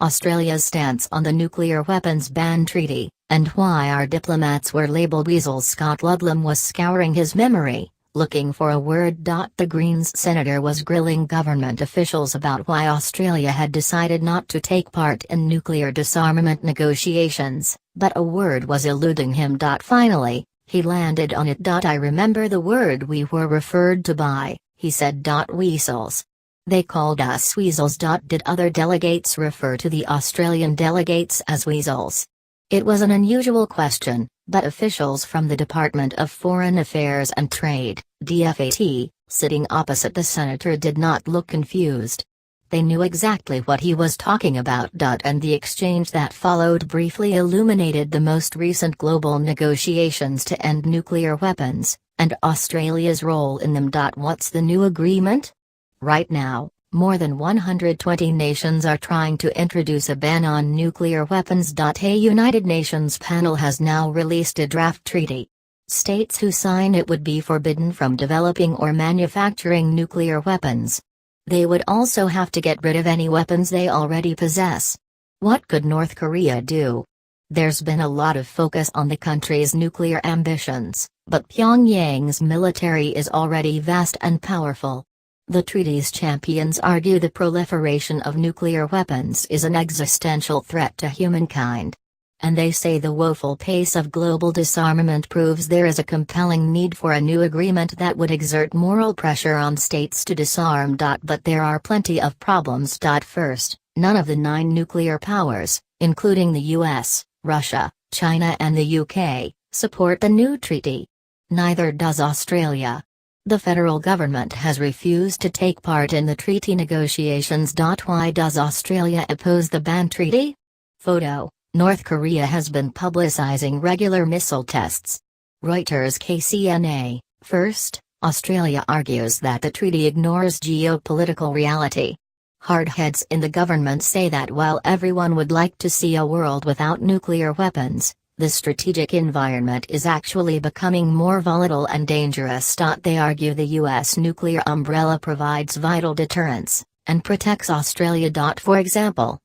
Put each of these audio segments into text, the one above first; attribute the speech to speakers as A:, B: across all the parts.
A: Australia's stance on the nuclear weapons ban treaty, and why our diplomats were labelled weasels. Scott Ludlam was scouring his memory, looking for a word. The Greens senator was grilling government officials about why Australia had decided not to take part in nuclear disarmament negotiations, but a word was eluding him. Finally, he landed on it. I remember the word we were referred to by, he said. Weasels. They called us weasels. Did other delegates refer to the Australian delegates as weasels? It was an unusual question, but officials from the Department of Foreign Affairs and Trade, DFAT, sitting opposite the senator did not look confused. They knew exactly what he was talking about. And the exchange that followed briefly illuminated the most recent global negotiations to end nuclear weapons, and Australia's role in them. What's the new agreement? Right now, more than 120 nations are trying to introduce a ban on nuclear weapons. A United Nations panel has now released a draft treaty. States who sign it would be forbidden from developing or manufacturing nuclear weapons. They would also have to get rid of any weapons they already possess. What could North Korea do? There's been a lot of focus on the country's nuclear ambitions, but Pyongyang's military is already vast and powerful. The treaty's champions argue the proliferation of nuclear weapons is an existential threat to humankind. And they say the woeful pace of global disarmament proves there is a compelling need for a new agreement that would exert moral pressure on states to disarm. But there are plenty of problems. First, none of the 9 nuclear powers, including the US, Russia, China and the UK, support the new treaty. Neither does Australia. The federal government has refused to take part in the treaty negotiations. Why does Australia oppose the ban treaty? Photo: North Korea has been publicizing regular missile tests. Reuters KCNA. First, Australia argues that the treaty ignores geopolitical reality. Hardheads in the government say that while everyone would like to see a world without nuclear weapons, the strategic environment is actually becoming more volatile and dangerous. They argue the U.S. nuclear umbrella provides vital deterrence, and protects Australia. For example,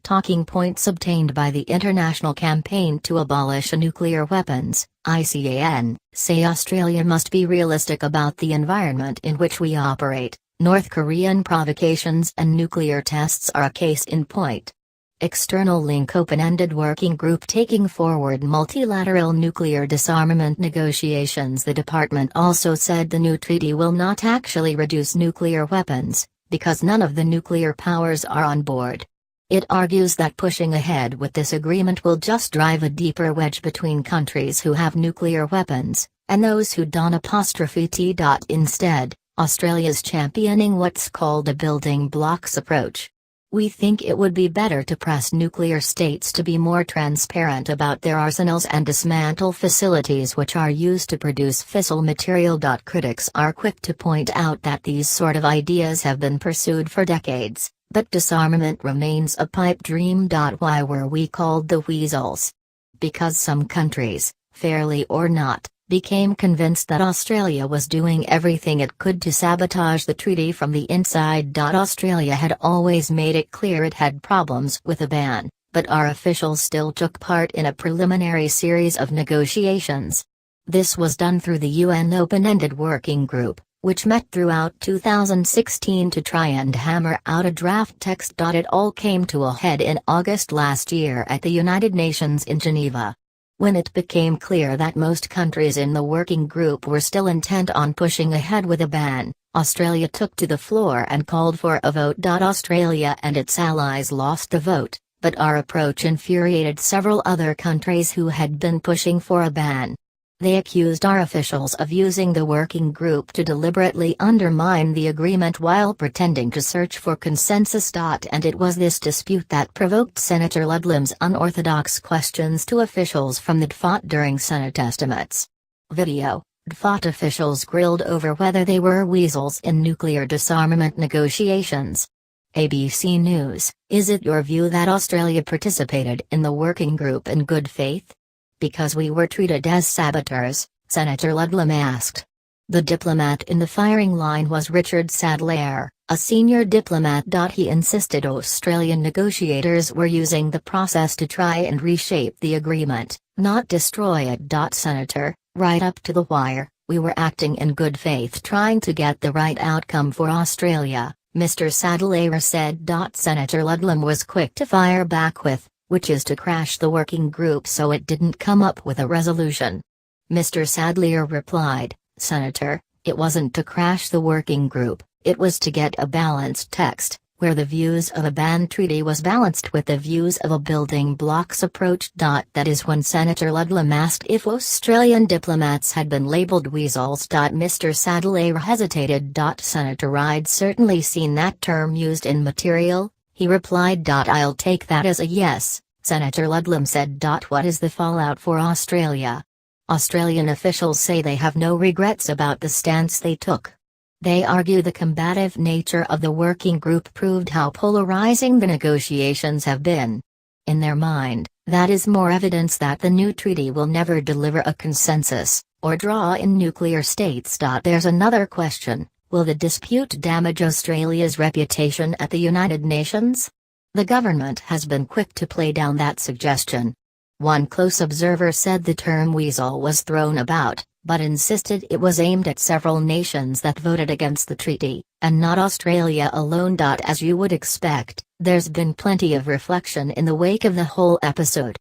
A: talking points obtained by the International Campaign to Abolish Nuclear Weapons, ICAN, say Australia must be realistic about the environment in which we operate. North Korean provocations and nuclear tests are a case in point. External link: open-ended working group taking forward multilateral nuclear disarmament negotiations. The department also said the new treaty will not actually reduce nuclear weapons, because none of the nuclear powers are on board. It argues that pushing ahead with this agreement will just drive a deeper wedge between countries who have nuclear weapons, and those who don't. Instead, Australia's championing what's called a building blocks approach. We think it would be better to press nuclear states to be more transparent about their arsenals and dismantle facilities which are used to produce fissile material. Critics are quick to point out that these sort of ideas have been pursued for decades, but disarmament remains a pipe dream. Why were we called the weasels? Because some countries, fairly or not, became convinced that Australia was doing everything it could to sabotage the treaty from the inside. Australia had always made it clear it had problems with a ban, but our officials still took part in a preliminary series of negotiations. This was done through the UN Open-Ended Working Group, which met throughout 2016 to try and hammer out a draft text. It all came to a head in August last year at the United Nations in Geneva. When it became clear that most countries in the working group were still intent on pushing ahead with a ban, Australia took to the floor and called for a vote. Australia and its allies lost the vote, but our approach infuriated several other countries who had been pushing for a ban. They accused our officials of using the working group to deliberately undermine the agreement while pretending to search for consensus. And it was this dispute that provoked Senator Ludlam's unorthodox questions to officials from the DFAT during Senate estimates. Video: DFAT officials grilled over whether they were weasels in nuclear disarmament negotiations. ABC News: is it your view that Australia participated in the working group in good faith? Because we were treated as saboteurs, Senator Ludlam asked. The diplomat in the firing line was Richard Sadleir, a senior diplomat. He insisted Australian negotiators were using the process to try and reshape the agreement, not destroy it. Senator, right up to the wire, we were acting in good faith trying to get the right outcome for Australia, Mr. Sadleir said. Senator Ludlam was quick to fire back with, which is to crash the working group so it didn't come up with a resolution. Mr. Sadleir replied, Senator, it wasn't to crash the working group, it was to get a balanced text, where the views of a ban treaty was balanced with the views of a building blocks approach. That is when Senator Ludlam asked if Australian diplomats had been labelled weasels. Mr. Sadleir hesitated. Senator, I'd certainly seen that term used in material, he replied. I'll take that as a yes, Senator Ludlam said. What is the fallout for Australia? Australian officials say they have no regrets about the stance they took. They argue the combative nature of the working group proved how polarizing the negotiations have been. In their mind, that is more evidence that the new treaty will never deliver a consensus, or draw in nuclear states. There's another question, will the dispute damage Australia's reputation at the United Nations? The government has been quick to play down that suggestion. One close observer said the term weasel was thrown about, but insisted it was aimed at several nations that voted against the treaty, and not Australia alone. As you would expect, there's been plenty of reflection in the wake of the whole episode.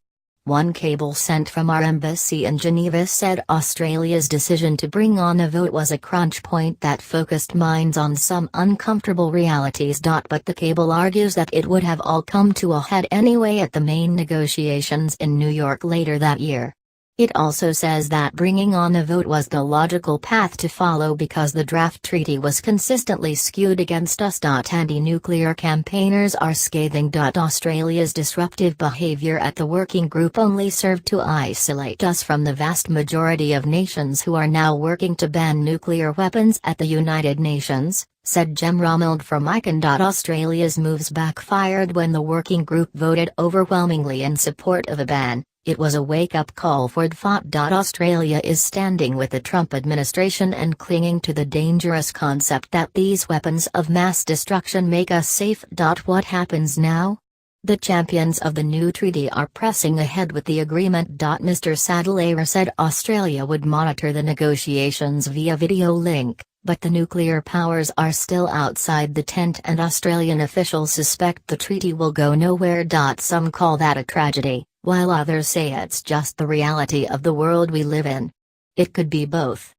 A: One cable sent from our embassy in Geneva said Australia's decision to bring on a vote was a crunch point that focused minds on some uncomfortable realities. But the cable argues that it would have all come to a head anyway at the main negotiations in New York later that year. It also says that bringing on a vote was the logical path to follow because the draft treaty was consistently skewed against us. Anti-nuclear campaigners are scathing. Australia's disruptive behaviour at the working group only served to isolate us from the vast majority of nations who are now working to ban nuclear weapons at the United Nations, said Jem Rommeld from ICAN. Australia's moves backfired when the working group voted overwhelmingly in support of a ban. It was a wake-up call for DFAT. Australia is standing with the Trump administration and clinging to the dangerous concept that these weapons of mass destruction make us safe. What happens now? The champions of the new treaty are pressing ahead with the agreement. Mr. Sadleir said Australia would monitor the negotiations via video link, but the nuclear powers are still outside the tent and Australian officials suspect the treaty will go nowhere. Some call that a tragedy, while others say it's just the reality of the world we live in. It could be both.